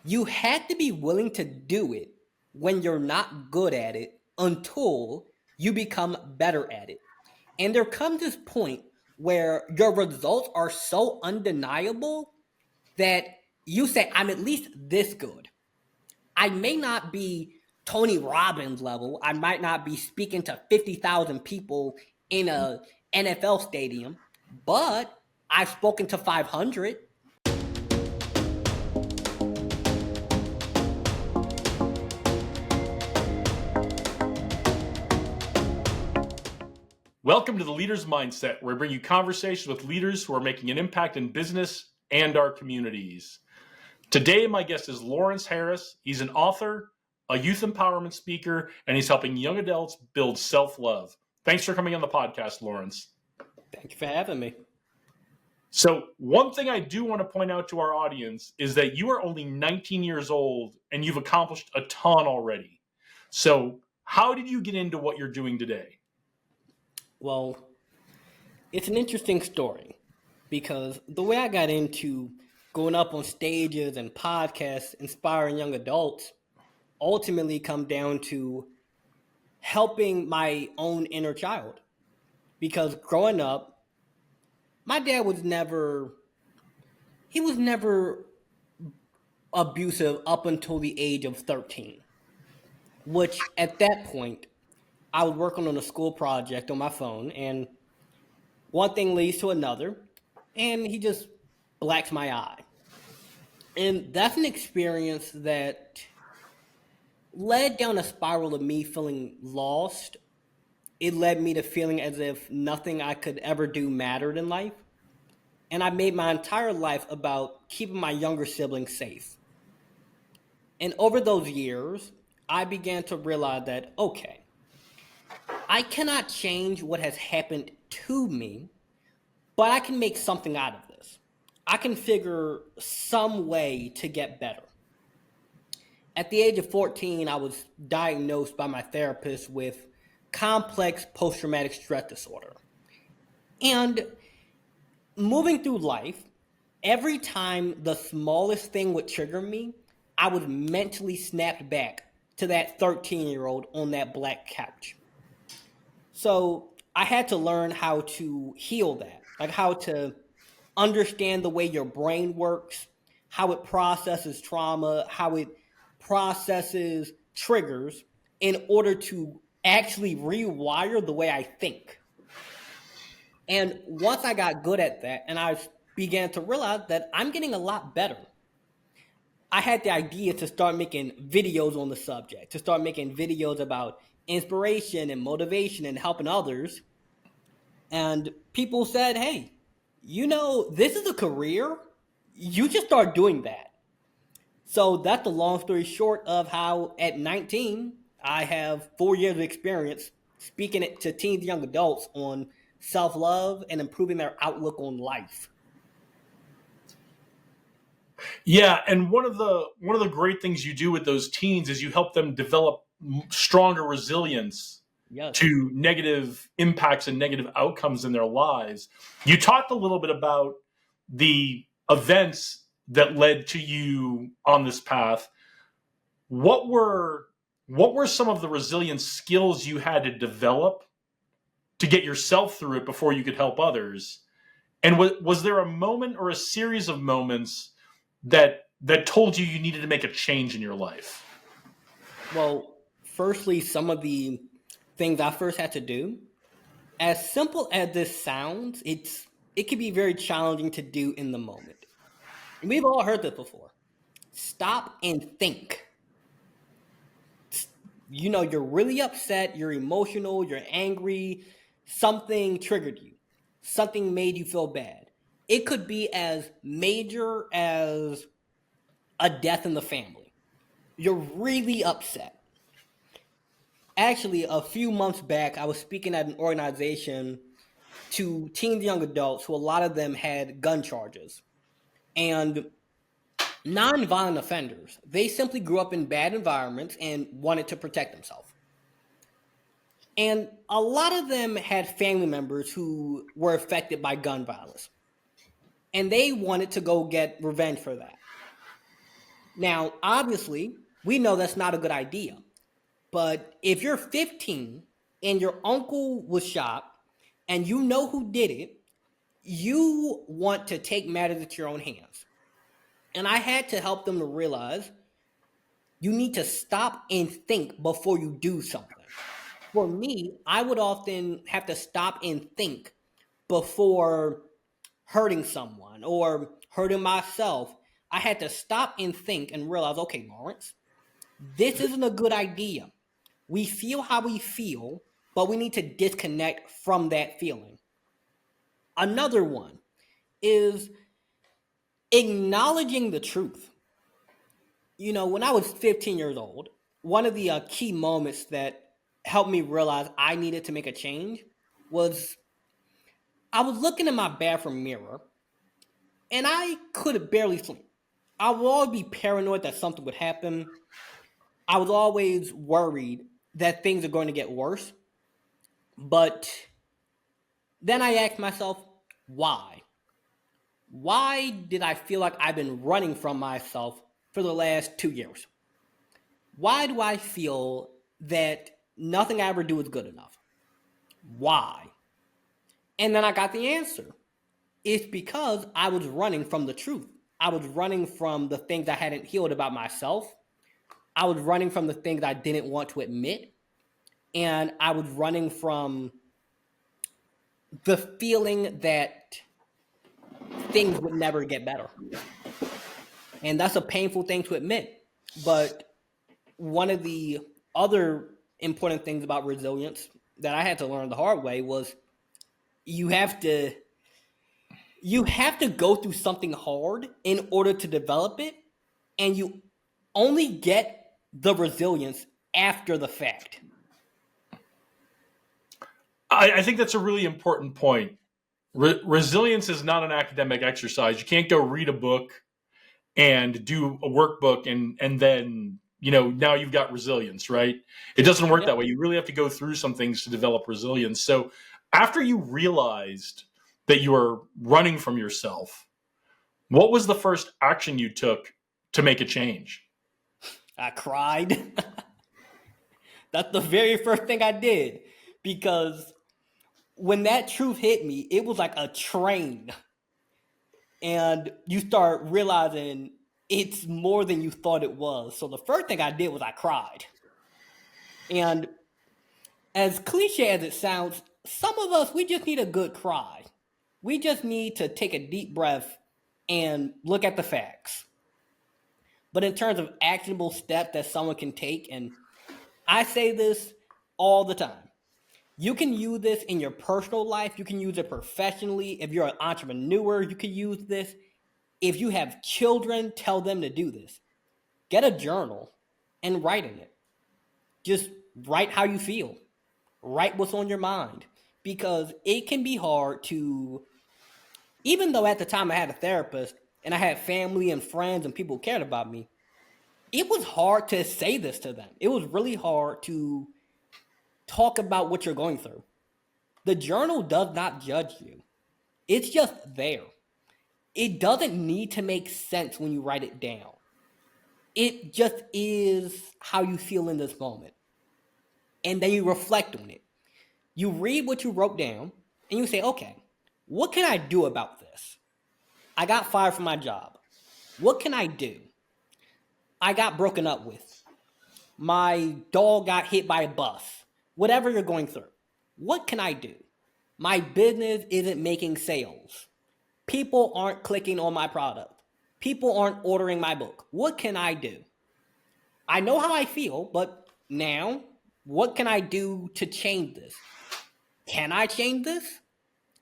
You had to be willing to do it when you're not good at it until you become better at it. And there comes this point where your results are so undeniable that you say, I'm at least this good. I may not be Tony Robbins level. I might not be speaking to 50,000 people in a NFL stadium, but I've spoken to 500. Welcome to the Leader's Mindset, where I bring you conversations with leaders who are making an impact in business and our communities. Today, my guest is Lawrence Harris. He's an author, a youth empowerment speaker, and he's helping young adults build self-love. Thanks for coming on the podcast, Lawrence. Thank you for having me. So one thing I do want to point out to our audience is that you are only 19 years old and you've accomplished a ton already. So how did you get into what you're doing today? Well, it's an interesting story because the way I got into going up on stages and podcasts inspiring young adults ultimately come down to helping my own inner child. Because growing up, my dad was never abusive up until the age of 13, which at that point I was working on a school project on my phone, and one thing leads to another, and he just blacks my eye. And that's an experience that led down a spiral of me feeling lost. It led me to feeling as if nothing I could ever do mattered in life. And I made my entire life about keeping my younger siblings safe. And over those years, I began to realize that, okay, I cannot change what has happened to me, but I can make something out of this. I can figure some way to get better. At the age of 14, I was diagnosed by my therapist with complex post-traumatic stress disorder. And moving through life, every time the smallest thing would trigger me, I was mentally snapped back to that 13-year-old on that black couch. So I had to learn how to heal that, like how to understand the way your brain works, how it processes trauma, how it processes triggers in order to actually rewire the way I think. And once I got good at that and I began to realize that I'm getting a lot better, I had the idea to start making videos on the subject, to start making videos about inspiration and motivation and helping others. And people said, hey, this is a career. You just start doing that. So that's the long story short of how at 19, I have 4 years of experience speaking it to teens and young adults on self-love and improving their outlook on life. Yeah, and one of the great things you do with those teens is you help them develop stronger resilience to negative impacts and negative outcomes in their lives. You talked a little bit about the events that led to you on this path. What were some of the resilience skills you had to develop to get yourself through it before you could help others? And was there a moment or a series of moments that told you needed to make a change in your life? Well, firstly, some of the things I first had to do, as simple as this sounds, it can be very challenging to do in the moment. We've all heard this before. Stop and think. You're really upset, you're emotional, you're angry, something triggered you, something made you feel bad. It could be as major as a death in the family. You're really upset. Actually, a few months back, I was speaking at an organization to teens and young adults who a lot of them had gun charges. And non-violent offenders, they simply grew up in bad environments and wanted to protect themselves. And a lot of them had family members who were affected by gun violence. And they wanted to go get revenge for that. Now, obviously, we know that's not a good idea. But if you're 15 and your uncle was shot and you know who did it, you want to take matters into your own hands. And I had to help them to realize you need to stop and think before you do something. For me, I would often have to stop and think before hurting someone or hurting myself. I had to stop and think and realize, okay, Lawrence, this isn't a good idea. We feel how we feel, but we need to disconnect from that feeling. Another one is acknowledging the truth. You know, when I was 15 years old, one of the key moments that helped me realize I needed to make a change was I was looking in my bathroom mirror and I could barely sleep. I would always be paranoid that something would happen. I was always worried that things are going to get worse. But then I asked myself, why? Why did I feel like I've been running from myself for the last 2 years? Why do I feel that nothing I ever do is good enough? Why? And then I got the answer. It's because I was running from the truth. I was running from the things I hadn't healed about myself. I was running from the things I didn't want to admit. And I was running from the feeling that things would never get better. And that's a painful thing to admit. But one of the other important things about resilience that I had to learn the hard way was you have to go through something hard in order to develop it, and you only get the resilience after the fact. I think that's a really important point. Resilience is not an academic exercise. You can't go read a book and do a workbook and then, now you've got resilience, right? It doesn't work that way. You really have to go through some things to develop resilience. So after you realized that you were running from yourself, what was the first action you took to make a change? I cried. That's the very first thing I did, because when that truth hit me, it was like a train. And you start realizing it's more than you thought it was. So the first thing I did was I cried. And as cliche as it sounds, some of us, we just need a good cry. We just need to take a deep breath and look at the facts. But in terms of actionable steps that someone can take, and I say this all the time, you can use this in your personal life. You can use it professionally. If you're an entrepreneur, you can use this. If you have children, tell them to do this. Get a journal and write in it. Just write how you feel. Write what's on your mind. Because it can be hard to, even though at the time I had a therapist and I had family and friends and people who cared about me, it was hard to say this to them. It was really hard to talk about what you're going through. The journal does not judge you. It's just there. It doesn't need to make sense when you write it down. It just is how you feel in this moment. And then you reflect on it. You read what you wrote down and you say, okay, what can I do about this? I got fired from my job. What can I do? I got broken up with. My dog got hit by a bus. Whatever you're going through, what can I do? My business isn't making sales. People aren't clicking on my product. People aren't ordering my book. What can I do? I know how I feel, but now, what can I do to change this? Can I change this?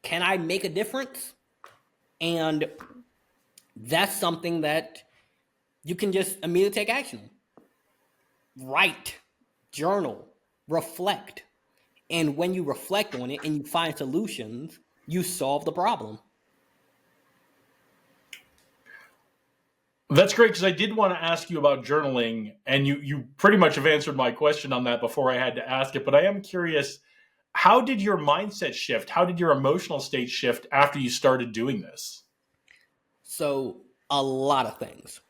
Can I make a difference? And that's something that you can just immediately take action on. Write, journal, reflect. And when you reflect on it and you find solutions, you solve the problem. That's great, because I did want to ask you about journaling, and you pretty much have answered my question on that before I had to ask it. But I am curious, how did your mindset shift? How did your emotional state shift after you started doing this? So, a lot of things.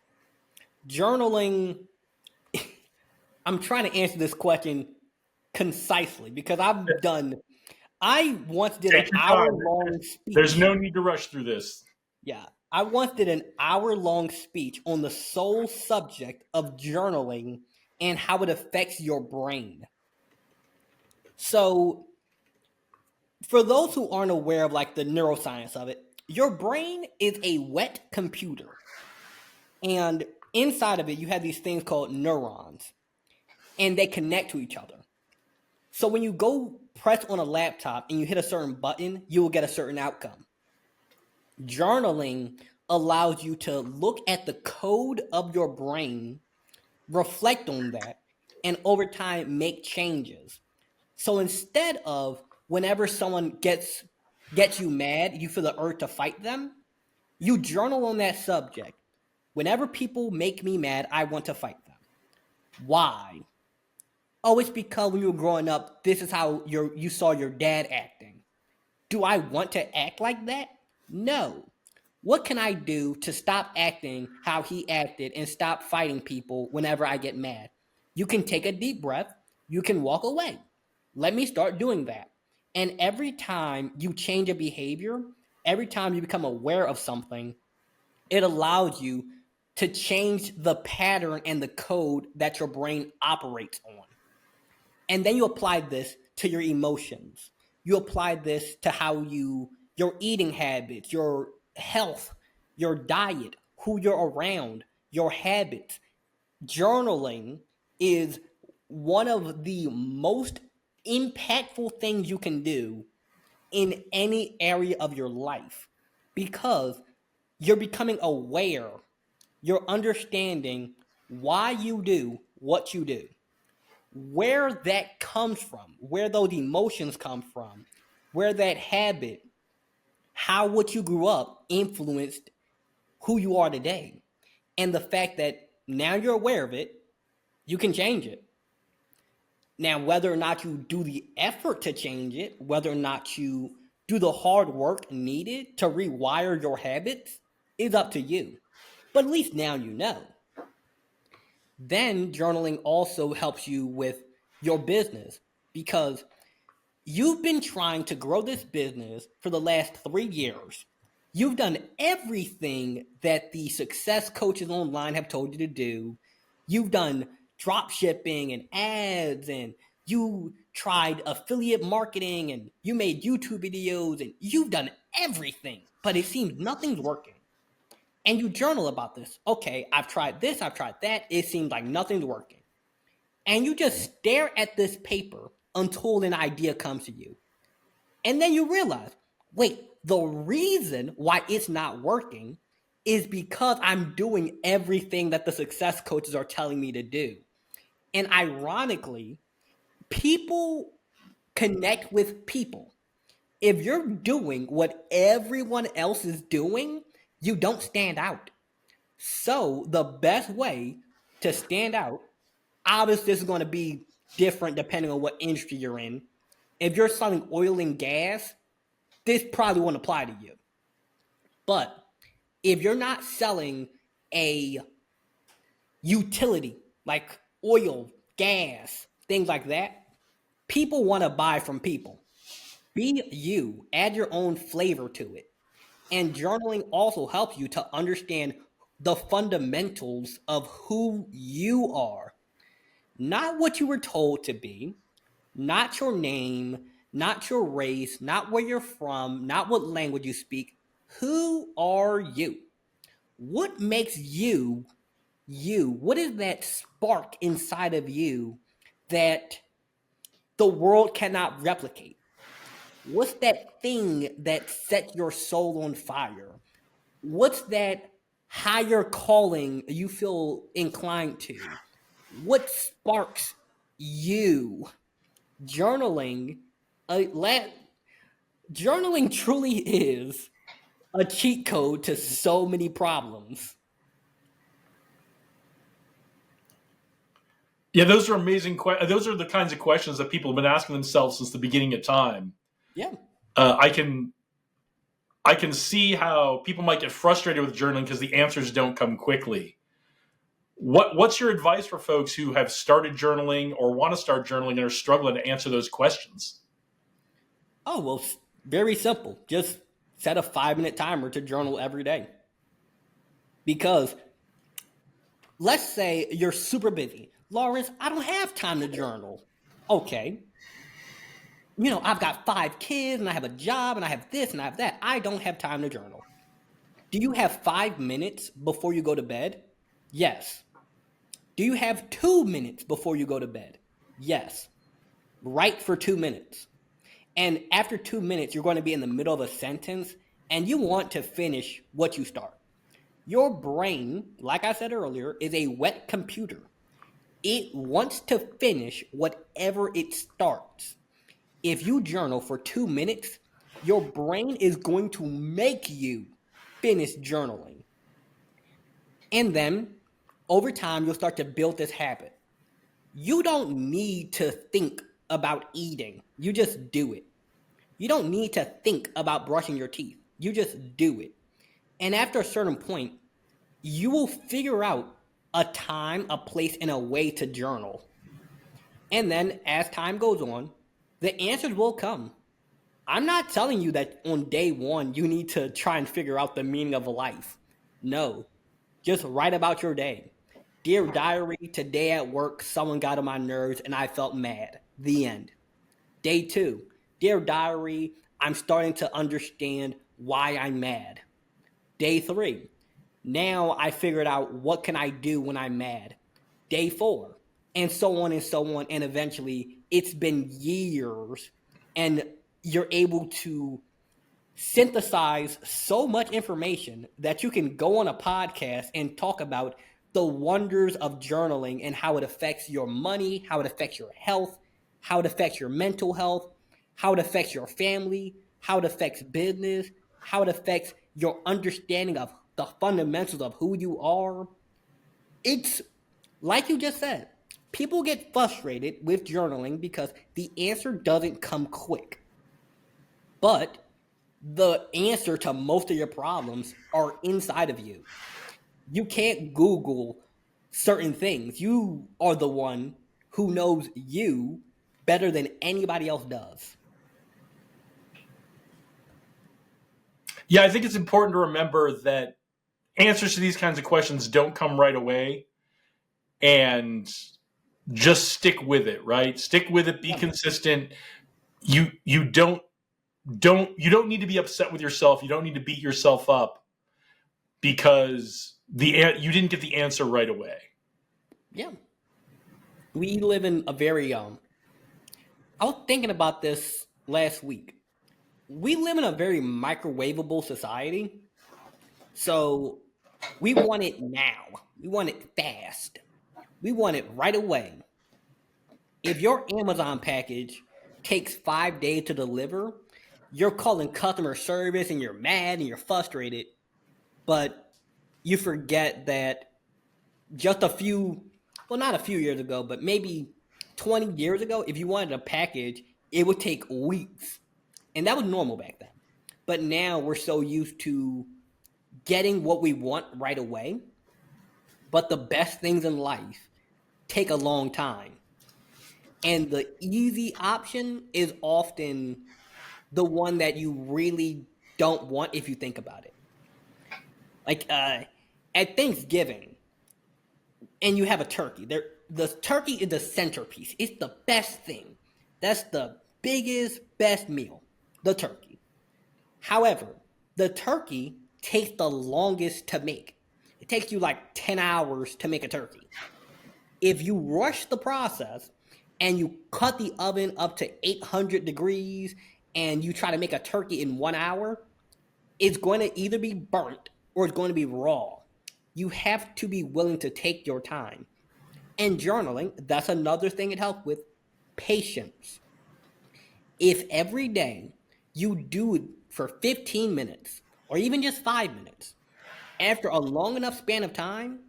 journaling, I'm trying to answer this question concisely because I once did an Take your time. hour-long There's speech. no need to rush through this. Yeah. I once did an hour-long speech on the sole subject of journaling and how it affects your brain. So, for those who aren't aware of like the neuroscience of it, your brain is a wet computer. And inside of it, you have these things called neurons, and they connect to each other. So when you go press on a laptop and you hit a certain button, you will get a certain outcome. Journaling allows you to look at the code of your brain, reflect on that, and over time make changes. So instead of whenever someone gets you mad, you feel the urge to fight them, you journal on that subject. Whenever people make me mad, I want to fight them. Why? Oh, it's because when you were growing up, this is how you saw your dad acting. Do I want to act like that? No. What can I do to stop acting how he acted and stop fighting people whenever I get mad? You can take a deep breath. You can walk away. Let me start doing that. And every time you change a behavior, every time you become aware of something, it allows you to change the pattern and the code that your brain operates on. And then you apply this to your emotions. You apply this to how your eating habits, your health, your diet, who you're around, your habits. Journaling is one of the most impactful things you can do in any area of your life because you're becoming aware, you're understanding why you do what you do, where that comes from, where those emotions come from, where that habit, how what you grew up influenced who you are today. And the fact that now you're aware of it, you can change it. Now, whether or not you do the effort to change it, whether or not you do the hard work needed to rewire your habits is up to you. But at least now you know. Then journaling also helps you with your business because you've been trying to grow this business for the last 3 years. You've done everything that the success coaches online have told you to do. You've done drop shipping and ads, and you tried affiliate marketing, and you made YouTube videos, and you've done everything, but it seems nothing's working. And you journal about this. Okay, I've tried this, I've tried that. It seems like nothing's working. And you just stare at this paper until an idea comes to you. And then you realize, wait, the reason why it's not working is because I'm doing everything that the success coaches are telling me to do. And ironically, people connect with people. If you're doing what everyone else is doing, you don't stand out. So the best way to stand out, obviously this is going to be different depending on what industry you're in. If you're selling oil and gas, this probably won't apply to you. But if you're not selling a utility like oil, gas, things like that, people want to buy from people. Be you, add your own flavor to it. And journaling also helps you to understand the fundamentals of who you are. Not what you were told to be, not your name, not your race, not where you're from, not what language you speak. Who are you? What makes you you? What is that spark inside of you that the world cannot replicate? What's that thing that sets your soul on fire? What's that higher calling you feel inclined to? What sparks you? Journaling, journaling truly is a cheat code to so many problems. Yeah, those are amazing. Those are the kinds of questions that people have been asking themselves since the beginning of time. Yeah. I can see how people might get frustrated with journaling because the answers don't come quickly. What's your advice for folks who have started journaling or want to start journaling and are struggling to answer those questions? Oh, well, very simple. Just set a 5-minute timer to journal every day. Because let's say you're super busy. Lawrence, I don't have time to journal. Okay. I've got 5 kids and I have a job and I have this and I have that. I don't have time to journal. Do you have 5 minutes before you go to bed? Yes. Do you have 2 minutes before you go to bed? Yes. Write for 2 minutes. And after 2 minutes, you're going to be in the middle of a sentence and you want to finish what you start. Your brain, like I said earlier, is a wet computer. It wants to finish whatever it starts. If you journal for 2 minutes, your brain is going to make you finish journaling. And then, over time, you'll start to build this habit. You don't need to think about eating. You just do it. You don't need to think about brushing your teeth. You just do it. And after a certain point, you will figure out a time, a place, and a way to journal. And then as time goes on, the answers will come. I'm not telling you that on day one, you need to try and figure out the meaning of life. No, just write about your day. Dear diary, today at work, someone got on my nerves and I felt mad. The end. Day 2, dear diary, I'm starting to understand why I'm mad. Day 3, now I figured out what can I do when I'm mad. Day 4, and so on and so on. And eventually it's been years and you're able to synthesize so much information that you can go on a podcast and talk about the wonders of journaling and how it affects your money, how it affects your health, how it affects your mental health, how it affects your family, how it affects business, how it affects your understanding of the fundamentals of who you are. It's like you just said, people get frustrated with journaling because the answer doesn't come quick. But the answer to most of your problems are inside of you. You can't Google certain things. You are the one who knows you better than anybody else does. Yeah, I think it's important to remember that answers to these kinds of questions don't come right away, and just stick with it, right? Stick with it, be consistent. You don't need to be upset with yourself. You don't need to beat yourself up because you didn't get the answer right away. Yeah. We live in a very I was thinking about this last week. We live in a very microwavable society. So we want it now. We want it fast. We want it right away. If your Amazon package takes 5 days to deliver, you're calling customer service and you're mad and you're frustrated, but you forget that just not a few years ago, but maybe 20 years ago, if you wanted a package, it would take weeks. And that was normal back then. But now we're so used to getting what we want right away. But the best things in life take a long time. And the easy option is often the one that you really don't want if you think about it. Like at Thanksgiving, and you have a turkey. The turkey is the centerpiece. It's the best thing. That's the biggest, best meal, the turkey. However, the turkey takes the longest to make. It takes you like 10 hours to make a turkey. If you rush the process and you cut the oven up to 800 degrees and you try to make a turkey in 1 hour, it's going to either be burnt or it's going to be raw. You have to be willing to take your time. And journaling, that's another thing it helps with, patience. If every day you do it for 15 minutes or even just 5 minutes, after a long enough span of time,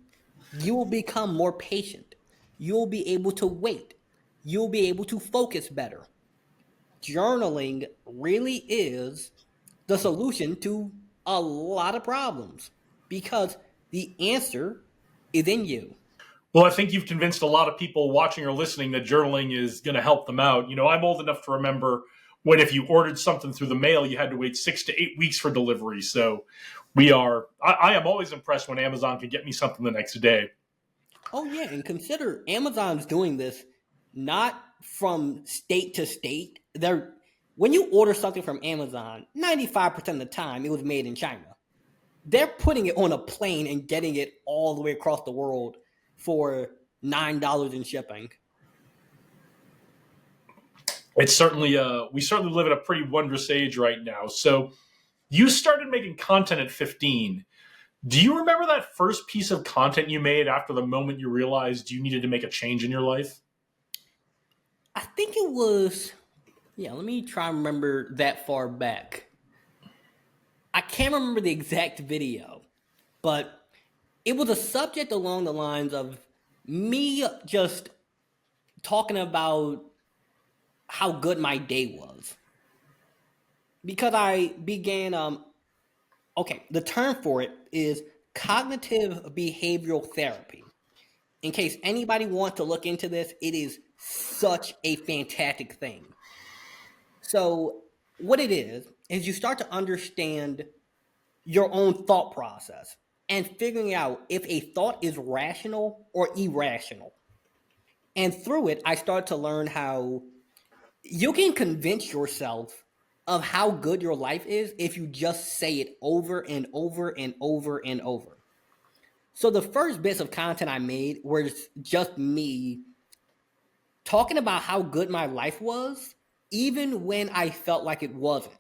you will become more patient. You'll be able to wait. You'll be able to focus better. Journaling really is the solution to a lot of problems because the answer is in you. Well, I think you've convinced a lot of people watching or listening that journaling is going to help them out. I'm old enough to remember when if you ordered something through the mail, you had to wait 6 to 8 weeks for delivery. So I am always impressed when Amazon can get me something the next day. Oh yeah, and consider Amazon's doing this not from state to state. When you order something from Amazon, 95% of the time it was made in China. They're putting it on a plane and getting it all the way across the world for $9 in shipping. It's certainly we certainly live in a pretty wondrous age right now. So you started making content at 15. Do you remember that first piece of content you made after the moment you realized you needed to make a change in your life? I think it was, let me try and remember that far back. I can't remember the exact video, but it was a subject along the lines of me just talking about how good my day was. Because I began, the term for it is cognitive behavioral therapy. In case anybody wants to look into this, it is such a fantastic thing. So what it is you start to understand your own thought process and figuring out if a thought is rational or irrational. And through it, I started to learn how you can convince yourself of how good your life is if you just say it over and over and over and over. So the first bits of content I made was just me talking about how good my life was, even when I felt like it wasn't.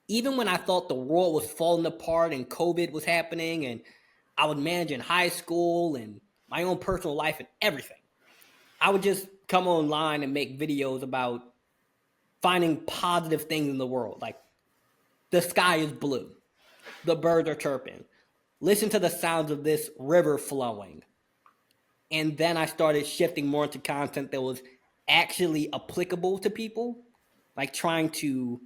Even when I thought the world was falling apart and COVID was happening and I was managing high school and my own personal life and everything, I would just come online and make videos about finding positive things in the world. Like, the sky is blue. The birds are chirping. Listen to the sounds of this river flowing. And then I started shifting more into content that was actually applicable to people, like trying to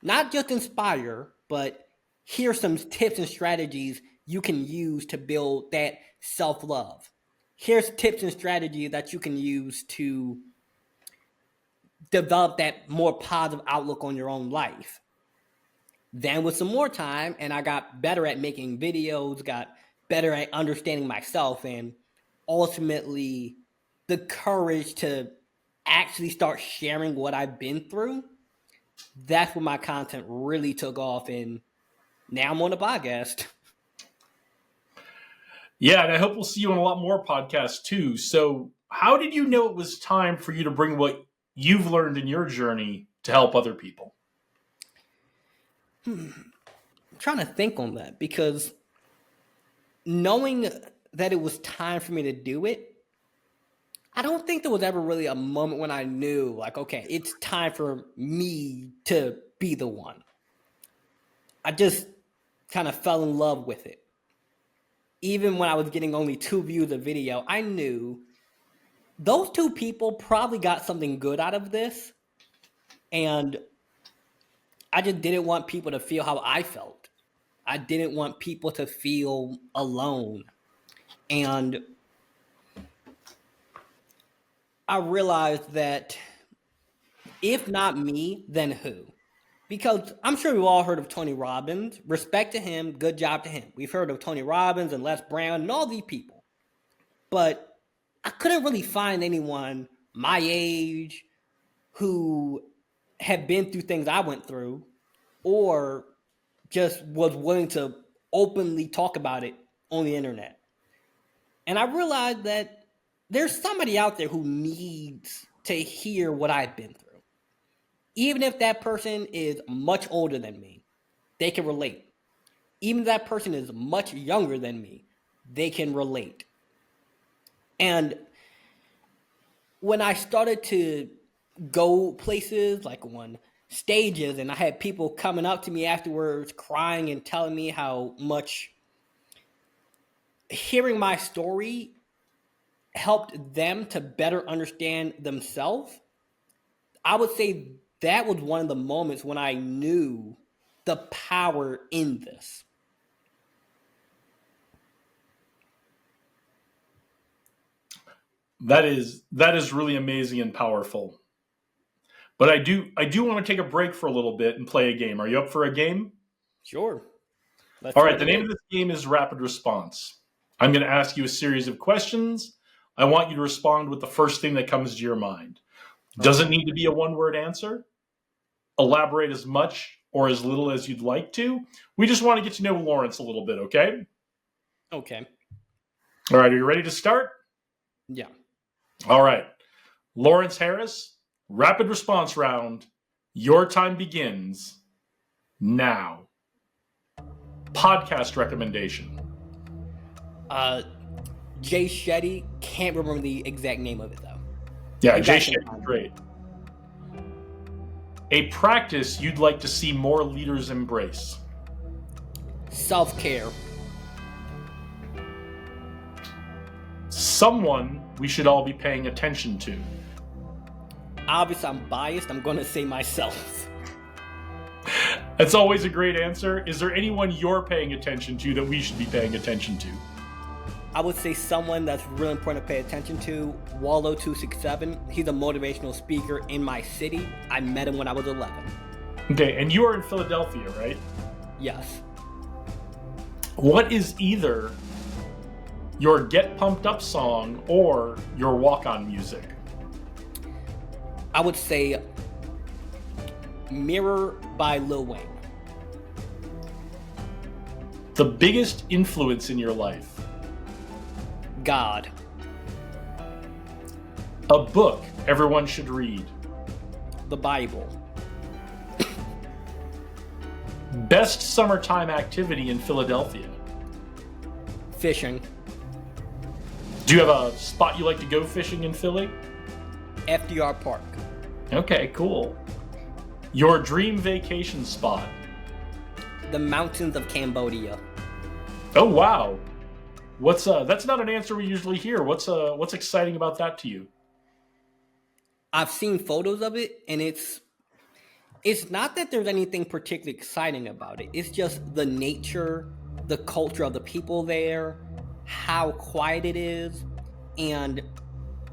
not just inspire, but here's some tips and strategies you can use to build that self-love. Here's tips and strategies that you can use to develop that more positive outlook on your own life. Then with some more time, and I got better at making videos, got better at understanding myself, and ultimately the courage to actually start sharing what I've been through, that's when my content really took off, and now I'm on a podcast. Yeah, and I hope we'll see you on a lot more podcasts too. So how did you know it was time for you to bring what you've learned in your journey to help other people? I'm trying to think on that, because knowing that it was time for me to do it, I don't think there was ever really a moment when I knew, like, okay, it's time for me to be the one. I just kind of fell in love with it. Even when I was getting only 2 views a video, I knew those 2 people probably got something good out of this. And I just didn't want people to feel how I felt. I didn't want people to feel alone. And I realized that if not me, then who? Because I'm sure we've all heard of Tony Robbins. Respect to him, good job to him. We've heard of Tony Robbins and Les Brown and all these people. But I couldn't really find anyone my age who had been through things I went through, or just was willing to openly talk about it on the internet. And I realized that there's somebody out there who needs to hear what I've been through. Even if that person is much older than me, they can relate. Even if that person is much younger than me, they can relate. And when I started to go places, like on stages, and I had people coming up to me afterwards crying and telling me how much hearing my story helped them to better understand themselves, I would say that was one of the moments when I knew the power in this. That is really amazing and powerful. But I do want to take a break for a little bit and play a game. Are you up for a game? Sure. Let's All see right, what the it name is. of this game is Rapid Response. I'm going to ask you a series of questions. I want you to respond with the first thing that comes to your mind. Doesn't Okay. need to be a one-word answer. Elaborate as much or as little as you'd like to. We just want to get to know Lawrence a little bit, okay? Okay. All right, are you ready to start? Yeah. All right. Lawrence Harris, rapid response round. Your time begins now. Podcast recommendation. Jay Shetty. Can't remember the exact name of it though. Yeah, You Jay guys can Shetty's find it. great. A practice you'd like to see more leaders embrace. Self-care. Someone we should all be paying attention to. Obviously, I'm biased. I'm going to say myself. That's always a great answer. Is there anyone you're paying attention to that we should be paying attention to? I would say someone that's really important to pay attention to, Wallow267. He's a motivational speaker in my city. I met him when I was 11. Okay, and you are in Philadelphia, right? Yes. What is either your Get Pumped Up song or your walk-on music? I would say Mirror by Lil Wayne. The biggest influence in your life? God. A book everyone should read? The Bible. Best summertime activity in Philadelphia? Fishing. Do you have a spot you like to go fishing in Philly? FDR Park. Okay, cool. Your dream vacation spot? The mountains of Cambodia. Oh wow. What's that's not an answer we usually hear. What's exciting about that to you? I've seen photos of it, and it's not that there's anything particularly exciting about it. It's just the nature, the culture of the people there, how quiet it is, and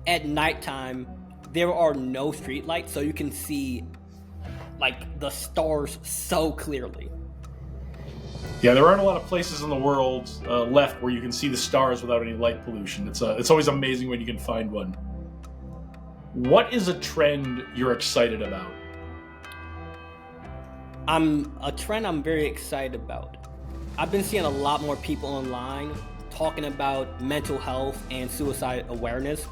at nighttime there are no streetlights, so you can see like the stars so clearly. Yeah, there aren't a lot of places in the world left where you can see the stars without any light pollution. It's always amazing when you can find one. What is a trend you're excited about? A trend I'm very excited about. I've been seeing a lot more people online talking about mental health and suicide awareness.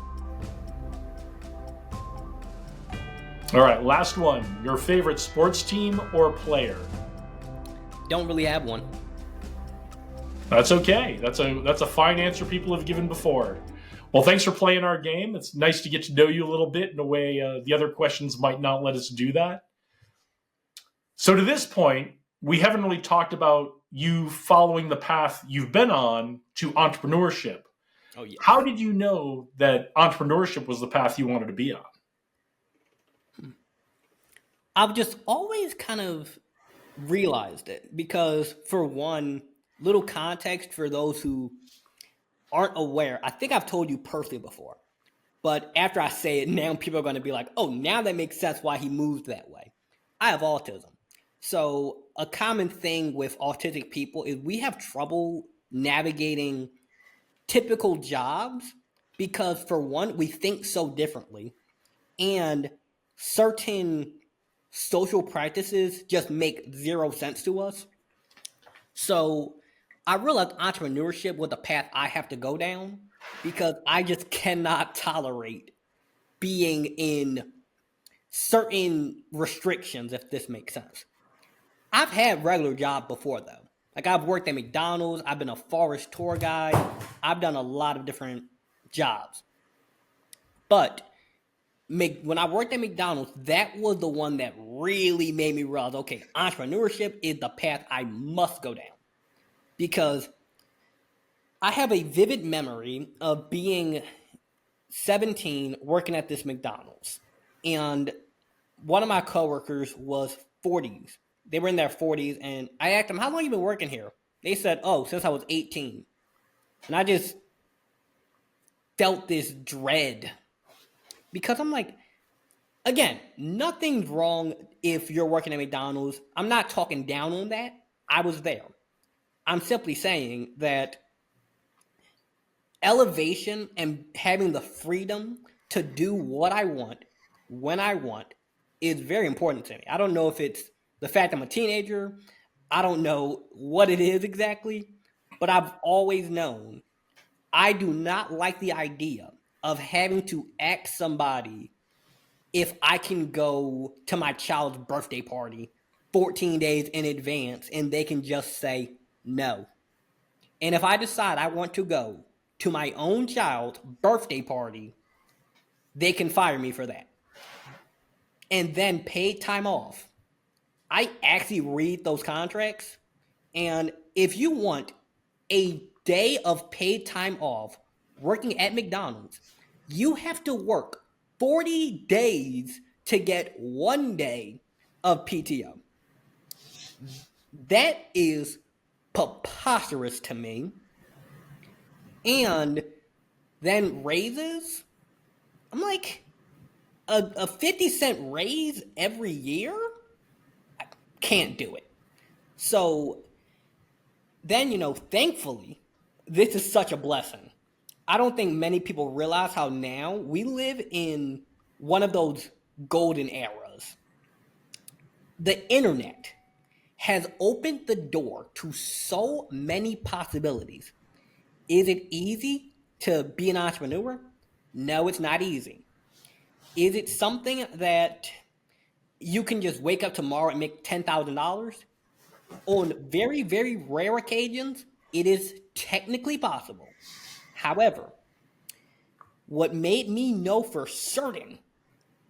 All right, last one. Your favorite sports team or player? Don't really have one. That's okay. That's a fine answer people have given before. Well, thanks for playing our game. It's nice to get to know you a little bit in a way the other questions might not let us do that. So to this point, we haven't really talked about you following the path you've been on to entrepreneurship. Oh yeah. How did you know that entrepreneurship was the path you wanted to be on? I've just always kind of realized it because, for one, little context for those who aren't aware. I think I've told you personally before, but after I say it, now people are going to be like, oh, now that makes sense why he moved that way. I have autism. So a common thing with autistic people is we have trouble navigating typical jobs because, for one, we think so differently, and certain social practices just make zero sense to us. So I realized entrepreneurship was the path I have to go down because I just cannot tolerate being in certain restrictions, if this makes sense. I've had regular jobs before, though. Like, I've worked at McDonald's. I've been a forest tour guide. I've done a lot of different jobs. But when I worked at McDonald's, that was the one that really made me realize, okay, entrepreneurship is the path I must go down. Because I have a vivid memory of being 17 working at this McDonald's. And one of my coworkers was 40s. They were in their 40s, and I asked them, how long have you been working here? They said, oh, since I was 18. And felt this dread because I'm like, again, nothing's wrong if you're working at McDonald's. I'm not talking down on that. I was there. I'm simply saying that elevation and having the freedom to do what I want when I want is very important to me. I don't know if it's the fact I'm a teenager. I don't know what it is exactly, but I've always known I do not like the idea of having to ask somebody if I can go to my child's birthday party 14 days in advance and they can just say no. And if I decide I want to go to my own child's birthday party, they can fire me for that. And then paid time off. I actually read those contracts, and if you want a day of paid time off working at McDonald's, you have to work 40 days to get 1 day of PTO. That is preposterous to me. And then raises, I'm like, a 50-cent raise every year? I can't do it. So then, thankfully, this is such a blessing. I don't think many people realize how now we live in one of those golden eras. The internet has opened the door to so many possibilities. Is it easy to be an entrepreneur? No, it's not easy. Is it something that you can just wake up tomorrow and make $10,000? On very, very rare occasions, it is technically possible. However, what made me know for certain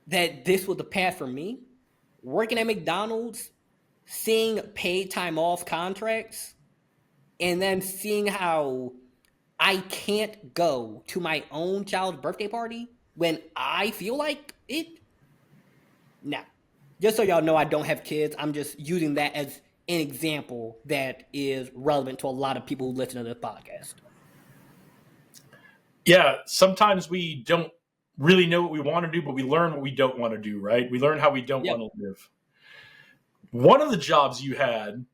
that this was the path for me, working at McDonald's, seeing paid time off contracts, and then seeing how I can't go to my own child's birthday party when I feel like it. No. Just so y'all know, I don't have kids. I'm just using that as an example that is relevant to a lot of people who listen to this podcast. Yeah, sometimes we don't really know what we want to do, but we learn what we don't want to do, right? We learn how we don't want to live. One of the jobs you had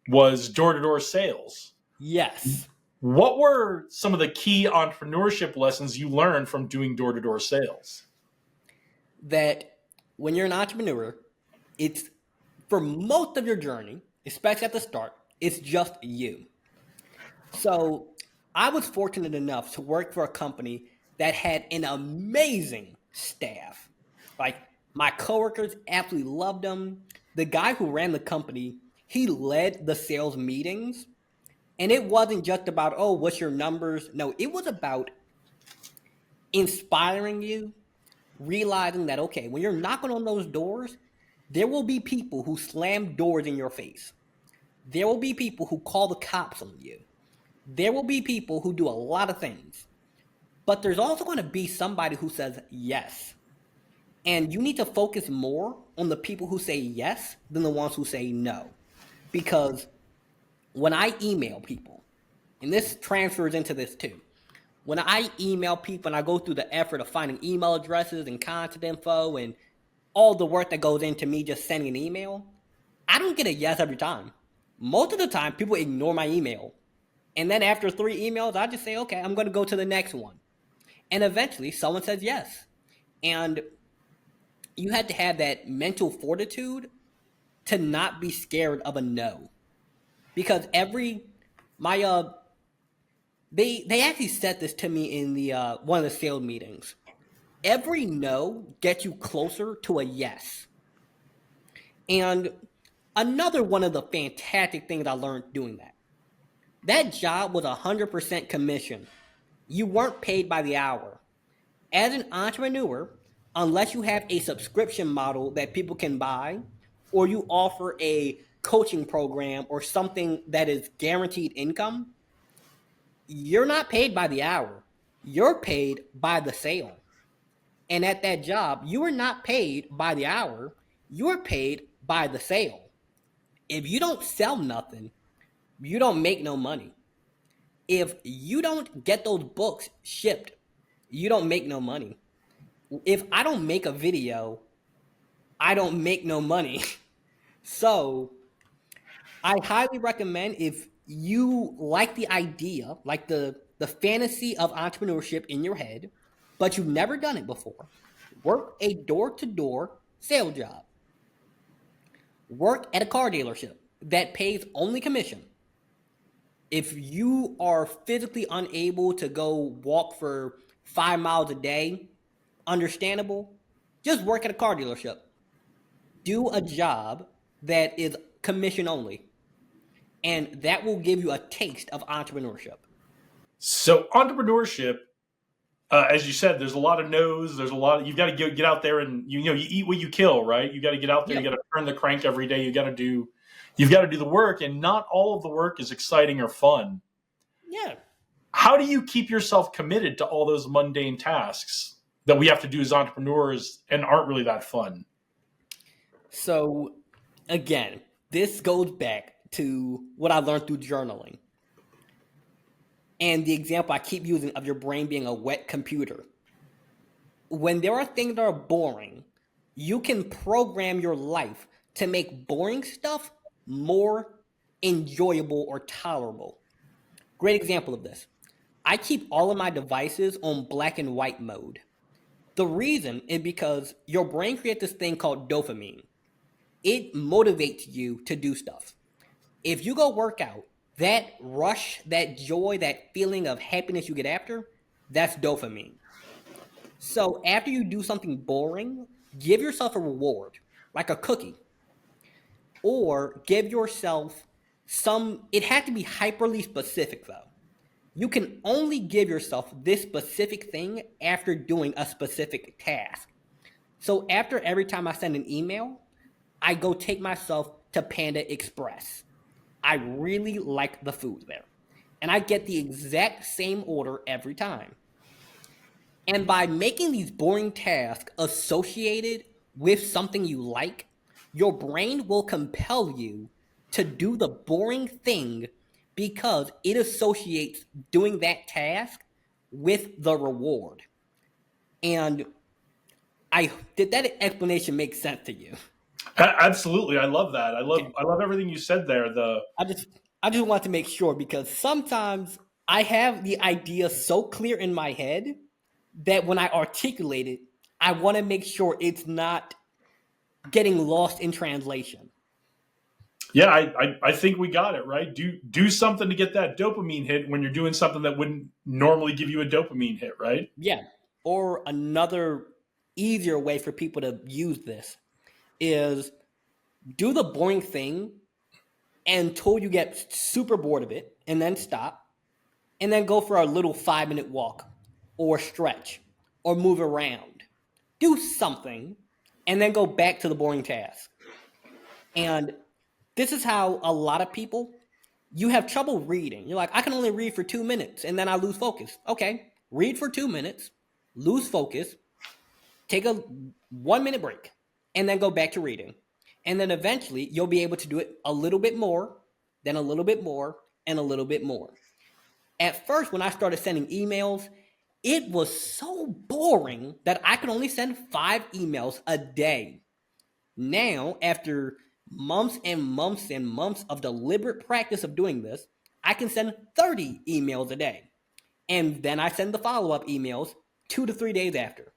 was door-to-door sales. Yes. What were some of the key entrepreneurship lessons you learned from doing door-to-door sales? That when you're an entrepreneur, it's for most of your journey, especially at the start, it's just you. So I was fortunate enough to work for a company that had an amazing staff. Like, my coworkers absolutely loved them. The guy who ran the company, he led the sales meetings. And it wasn't just about, oh, what's your numbers? No, it was about inspiring you, realizing that, okay, when you're knocking on those doors, there will be people who slam doors in your face. There will be people who call the cops on you. There will be people who do a lot of things. But there's also going to be somebody who says yes. And you need to focus more on the people who say yes than the ones who say no. Because when I email people, and this transfers into this too, when I email people and I go through the effort of finding email addresses and contact info and all the work that goes into me just sending an email, I don't get a yes every time. Most of the time, people ignore my email. And then after 3 emails, I just say, okay, I'm going to go to the next one. And eventually, someone says yes. And you had to have that mental fortitude to not be scared of a no. Because they actually said this to me in the one of the sales meetings. Every no gets you closer to a yes. And another one of the fantastic things I learned doing that job was 100% commission. You weren't paid by the hour. As an entrepreneur, unless you have a subscription model that people can buy, or you offer a coaching program or something that is guaranteed income, you're not paid by the hour. You're paid by the sale. And at that job, you are not paid by the hour. You're paid by the sale. If you don't sell nothing, you don't make no money. if you don't get those books shipped, you don't make no money. If I don't make a video, I don't make no money. So I highly recommend, if you like the idea, like the fantasy of entrepreneurship in your head, but you've never done it before, work a door-to-door sales job. Work at a car dealership that pays only commission. If you are physically unable to go walk for 5 miles a day, understandable, just work at a car dealership. Do a job that is commission only, and that will give you a taste of entrepreneurship. So entrepreneurship, as you said, there's a lot of no's. There's a lot. You've got to get out there and you eat what you kill, right? You got to get out there. Yep. You got to turn the crank every day. You've got to do the work, and not all of the work is exciting or fun. Yeah. How do you keep yourself committed to all those mundane tasks that we have to do as entrepreneurs and aren't really that fun? So again, this goes back to what I learned through journaling. And the example I keep using of your brain being a wet computer. When there are things that are boring, you can program your life to make boring stuff more enjoyable or tolerable. Great example of this. I keep all of my devices on black and white mode. The reason is because your brain creates this thing called dopamine. It motivates you to do stuff. If you go work out, that rush, that joy, that feeling of happiness you get after, that's dopamine. So after you do something boring, give yourself a reward, like a cookie. Or give yourself it has to be hyperly specific though. You can only give yourself this specific thing after doing a specific task. So after every time I send an email, I go take myself to Panda Express. I really like the food there. And I get the exact same order every time. And by making these boring tasks associated with something you like, your brain will compel you to do the boring thing because it associates doing that task with the reward. And did that explanation make sense to you? Absolutely. I love that. I love everything you said there. I just want to make sure, because sometimes I have the idea so clear in my head that when I articulate it, I want to make sure it's not getting lost in translation. Yeah, I think we got it, right? Do something to get that dopamine hit when you're doing something that wouldn't normally give you a dopamine hit, right? Yeah. Or another easier way for people to use this is do the boring thing until you get super bored of it, and then stop, and then go for a little 5-minute walk or stretch or move around. Do something and then go back to the boring task. And this is how a lot of people, you have trouble reading. You're like, I can only read for 2 minutes and then I lose focus. Okay, read for 2 minutes, lose focus, take a 1-minute break, and then go back to reading. And then eventually you'll be able to do it a little bit more, then a little bit more, and a little bit more. At first, when I started sending emails, it was so boring that I could only send 5 emails a day. Now, after months and months and months of deliberate practice of doing this, I can send 30 emails a day. And then I send the follow-up emails 2 to 3 days after.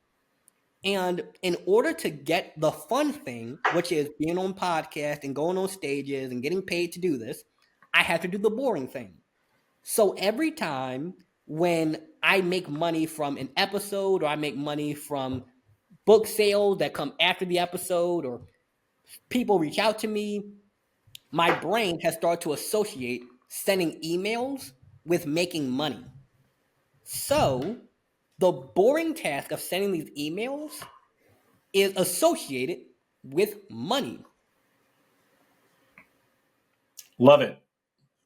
And in order to get the fun thing, which is being on podcasts and going on stages and getting paid to do this, I have to do the boring thing. So every time when I make money from an episode, or I make money from book sales that come after the episode, or people reach out to me, my brain has started to associate sending emails with making money. So the boring task of sending these emails is associated with money. Love it.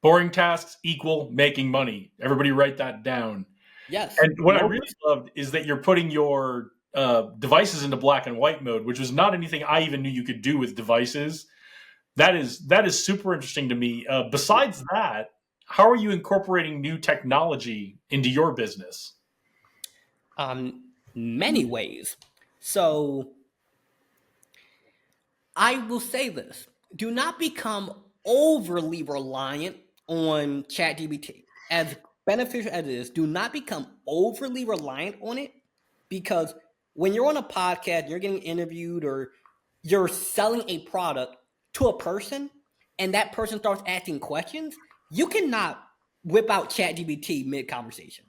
Boring tasks equal making money. Everybody write that down. Yes. And what I really loved is that you're putting your devices into black and white mode, which was not anything I even knew you could do with devices. That is super interesting to me. Besides that, how are you incorporating new technology into your business? Many ways. So I will say this: do not become overly reliant on ChatGPT. As beneficial as it is, do not become overly reliant on it, because when you're on a podcast, you're getting interviewed, or you're selling a product to a person, and that person starts asking questions, you cannot whip out ChatGPT mid conversation.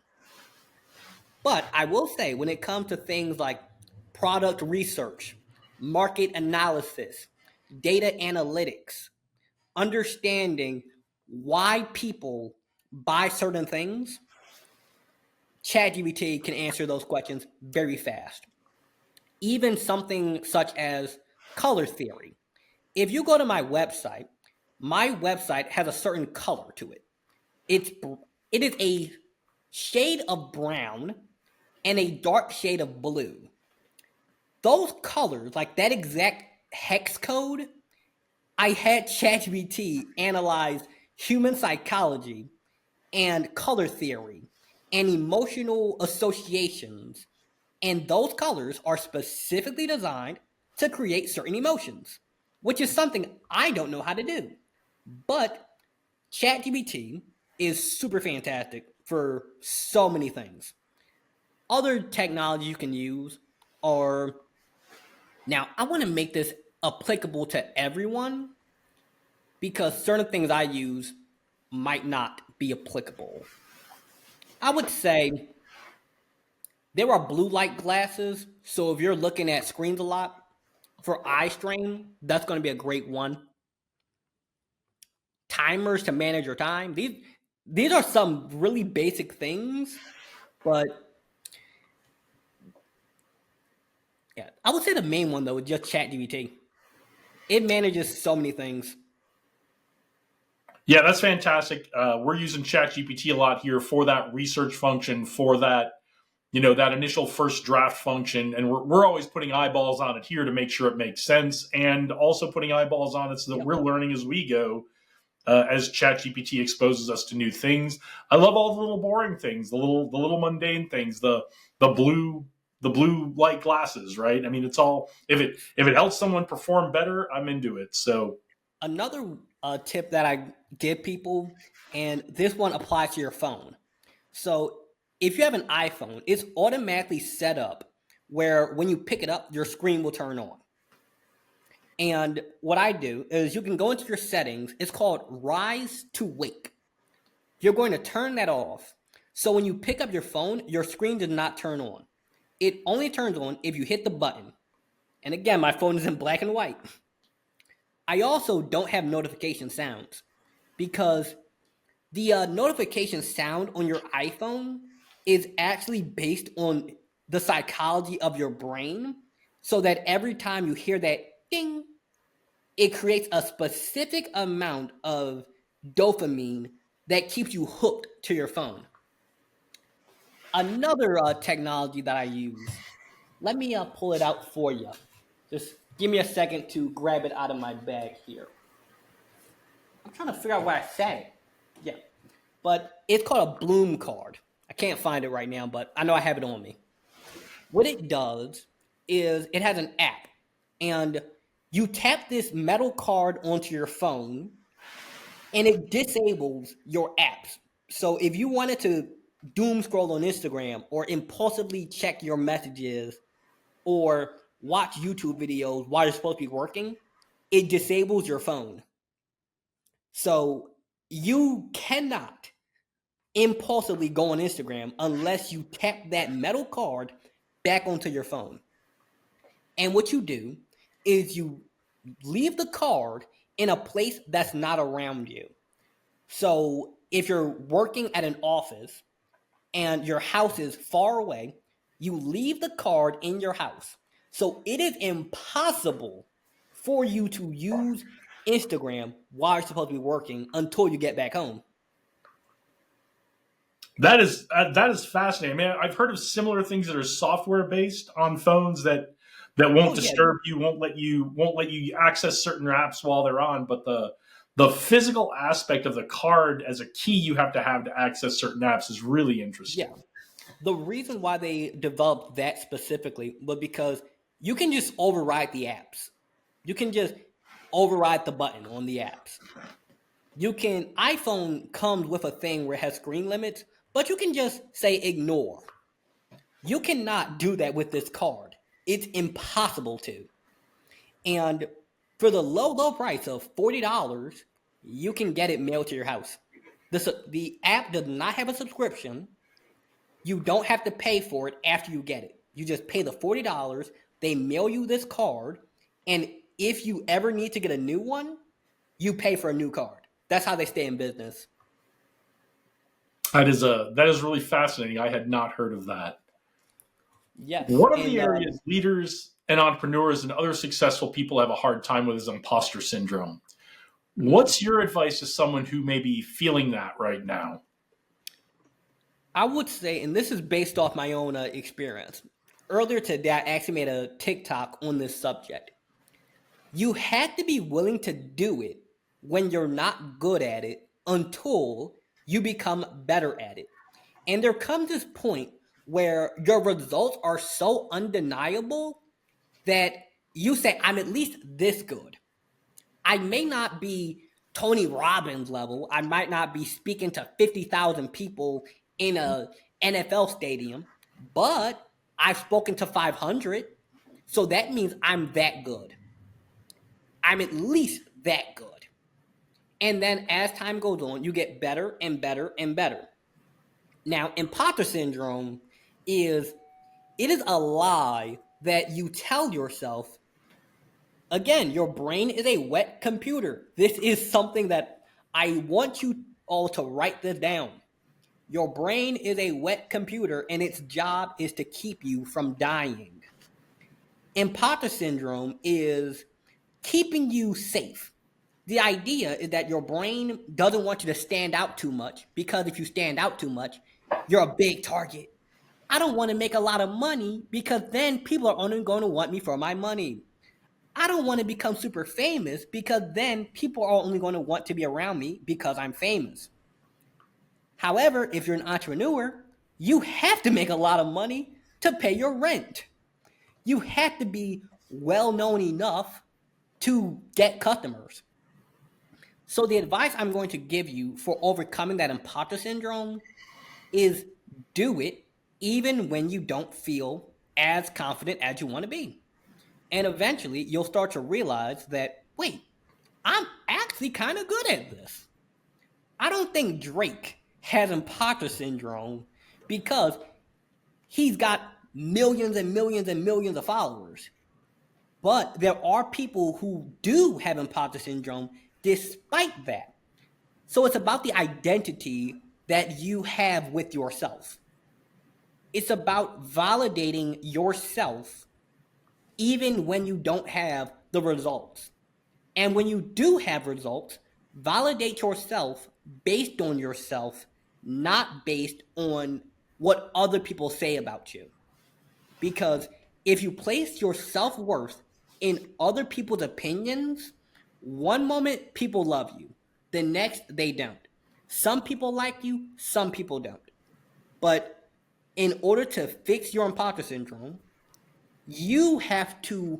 But I will say, when it comes to things like product research, market analysis, data analytics, understanding why people buy certain things, ChatGPT can answer those questions very fast. Even something such as color theory. If you go to my website has a certain color to it. It is a shade of brown and a dark shade of blue. Those colors, like that exact hex code, I had ChatGPT analyze human psychology and color theory and emotional associations. And those colors are specifically designed to create certain emotions, which is something I don't know how to do. But ChatGPT is super fantastic for so many things. Other technology you can use are, now I want to make this applicable to everyone, because certain things I use might not be applicable. I would say there are blue light glasses. So if you're looking at screens a lot for eye strain, that's going to be a great one. Timers to manage your time. These are some really basic things, but yeah, I would say the main one though is just ChatGPT. It manages so many things. Yeah, that's fantastic. We're using ChatGPT a lot here for that research function, for that, that initial first draft function, and we're always putting eyeballs on it here to make sure it makes sense, and also putting eyeballs on it so that we're learning as we go, as ChatGPT exposes us to new things. I love all the little boring things, the little mundane things, the blue light glasses, right? I mean, it's all, if it helps someone perform better, I'm into it. So another tip that I give people, and this one applies to your phone. So if you have an iPhone, it's automatically set up where when you pick it up, your screen will turn on. And what I do is, you can go into your settings. It's called Rise to Wake. You're going to turn that off. So when you pick up your phone, your screen does not turn on. It only turns on if you hit the button. And again, my phone is in black and white. I also don't have notification sounds, because the notification sound on your iPhone is actually based on the psychology of your brain, so that every time you hear that ding, it creates a specific amount of dopamine that keeps you hooked to your phone. Another technology that I use, let me pull it out for you. Just give me a second to grab it out of my bag here. I'm trying to figure out where I set it. Yeah. But it's called a Bloom card. I can't find it right now, but I know I have it on me. What it does is, it has an app, and you tap this metal card onto your phone, and it disables your apps. So if you wanted to doom scroll on Instagram, or impulsively check your messages, or watch YouTube videos while you're supposed to be working, it disables your phone. So you cannot impulsively go on Instagram unless you tap that metal card back onto your phone. And what you do is, you leave the card in a place that's not around you. So if you're working at an office and your house is far away, you leave the card in your house. So it is impossible for you to use Instagram while you're supposed to be working until you get back home. that is fascinating. I mean, I've heard of similar things that are software based on phones that won't disturb you, won't let you access certain apps while they're on. But the physical aspect of the card as a key you have to access certain apps is really interesting. Yeah. The reason why they developed that specifically was because you can just override the apps. You can just override the button on the apps. iPhone comes with a thing where it has screen limits, but you can just say ignore. You cannot do that with this card. It's impossible to. And for the low price of $40, you can get it mailed to your house. The app does not have a subscription. You don't have to pay for it after you get it. You just pay the $40. They mail you this card. And if you ever need to get a new one, you pay for a new card. That's how they stay in business. That is really fascinating. I had not heard of that. Yes. One of the areas leaders and entrepreneurs and other successful people have a hard time with is imposter syndrome. What's your advice to someone who may be feeling that right now? I would say, and this is based off my own experience. Earlier today, I actually made a TikTok on this subject. You have to be willing to do it when you're not good at it until you become better at it. And there comes this point where your results are so undeniable that you say, I'm at least this good. I may not be Tony Robbins level. I might not be speaking to 50,000 people in a NFL stadium, but I've spoken to 500. So that means I'm that good. I'm at least that good. And then as time goes on, you get better and better and better. Now, imposter syndrome is a lie that you tell yourself. Again, your brain is a wet computer. This is something that I want you all to write this down. Your brain is a wet computer, and its job is to keep you from dying. Imposter syndrome is keeping you safe. The idea is that your brain doesn't want you to stand out too much, because if you stand out too much, you're a big target. I don't want to make a lot of money because then people are only going to want me for my money. I don't want to become super famous because then people are only going to want to be around me because I'm famous. However, if you're an entrepreneur, you have to make a lot of money to pay your rent. You have to be well-known enough to get customers. So the advice I'm going to give you for overcoming that imposter syndrome is do it even when you don't feel as confident as you want to be. And eventually you'll start to realize that, wait, I'm actually kind of good at this. I don't think Drake has imposter syndrome because he's got millions and millions and millions of followers. But there are people who do have imposter syndrome despite that. So it's about the identity that you have with yourself. It's about validating yourself even when you don't have the results. And when you do have results, validate yourself based on yourself, not based on what other people say about you. Because if you place your self-worth in other people's opinions, one moment people love you, the next they don't. Some people like you, some people don't. But in order to fix your imposter syndrome, you have to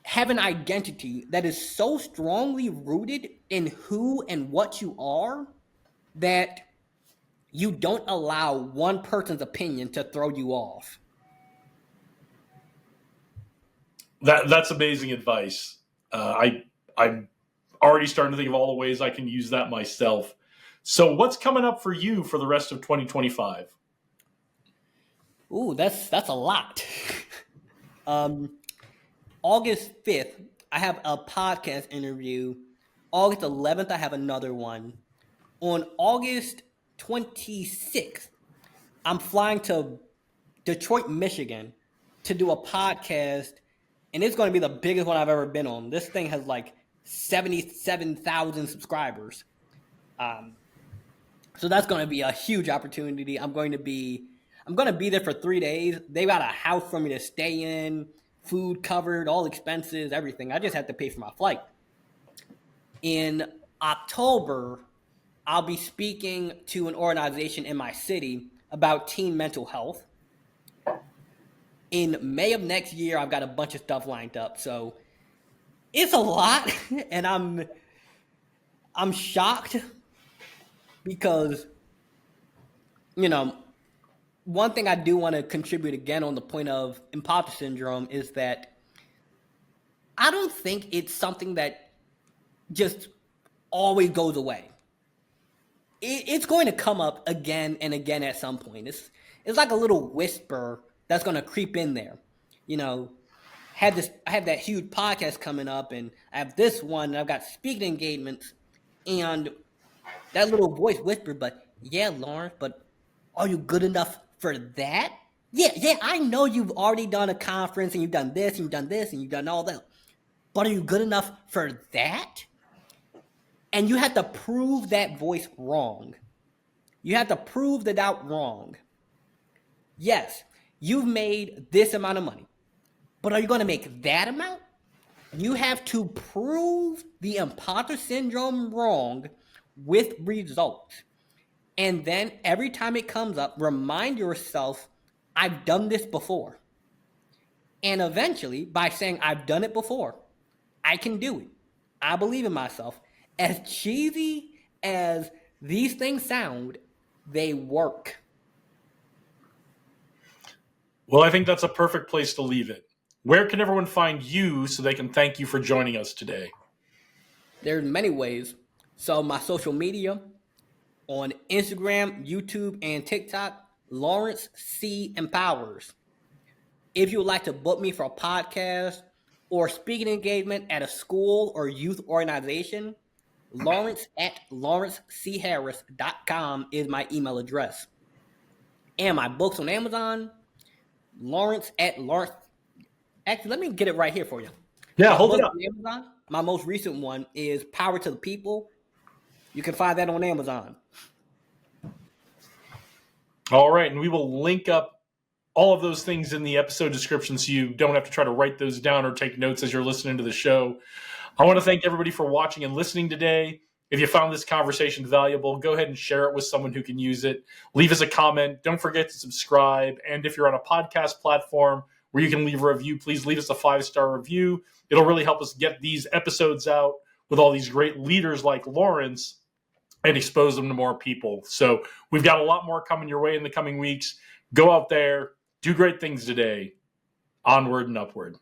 have an identity that is so strongly rooted in who and what you are that you don't allow one person's opinion to throw you off. That's amazing advice. I'm already starting to think of all the ways I can use that myself. So what's coming up for you for the rest of 2025? Ooh, that's a lot. August 5th, I have a podcast interview. August 11th, I have another one. On August 26th, I'm flying to Detroit, Michigan to do a podcast, and it's going to be the biggest one I've ever been on. This thing has like 77,000 subscribers. So that's going to be a huge opportunity. I'm going to be there for 3 days. They've got a house for me to stay in, food covered, all expenses, everything. I just have to pay for my flight. In October, I'll be speaking to an organization in my city about teen mental health. In May of next year, I've got a bunch of stuff lined up. So it's a lot, and I'm shocked because, you know, one thing I do want to contribute again on the point of imposter syndrome is that I don't think it's something that just always goes away. It's going to come up again and again at some point. It's like a little whisper that's going to creep in there. You know, I have that huge podcast coming up, and I have this one, and I've got speaking engagements, and that little voice whispered, but yeah, Lawrence, but are you good enough for that? Yeah, I know you've already done a conference, and you've done this, and you've done this, and you've done all that, but are you good enough for that? And you have to prove that voice wrong. You have to prove the doubt wrong. Yes, you've made this amount of money, but are you going to make that amount? You have to prove the imposter syndrome wrong with results. And then every time it comes up, remind yourself, I've done this before. And eventually, by saying I've done it before, I can do it. I believe in myself. As cheesy as these things sound, they work. Well, I think that's a perfect place to leave it. Where can everyone find you so they can thank you for joining us today? There's many ways. So my social media on Instagram, YouTube, and TikTok, Lawrence C. Empowers. If you would like to book me for a podcast or speaking engagement at a school or youth organization, Lawrence@lawrencecharris.com is my email address. And my books on Amazon, Lawrence. Actually, let me get it right here for you. Yeah, hold it up. Amazon, my most recent one is Power to the People. You can find that on Amazon. All right, and we will link up all of those things in the episode description so you don't have to try to write those down or take notes as you're listening to the show. I want to thank everybody for watching and listening today. If you found this conversation valuable, go ahead and share it with someone who can use it. Leave us a comment. Don't forget to subscribe. And if you're on a podcast platform where you can leave a review, please leave us a 5-star review. It'll really help us get these episodes out with all these great leaders like Lawrence and expose them to more people. So we've got a lot more coming your way in the coming weeks. Go out there, do great things today. Onward and upward.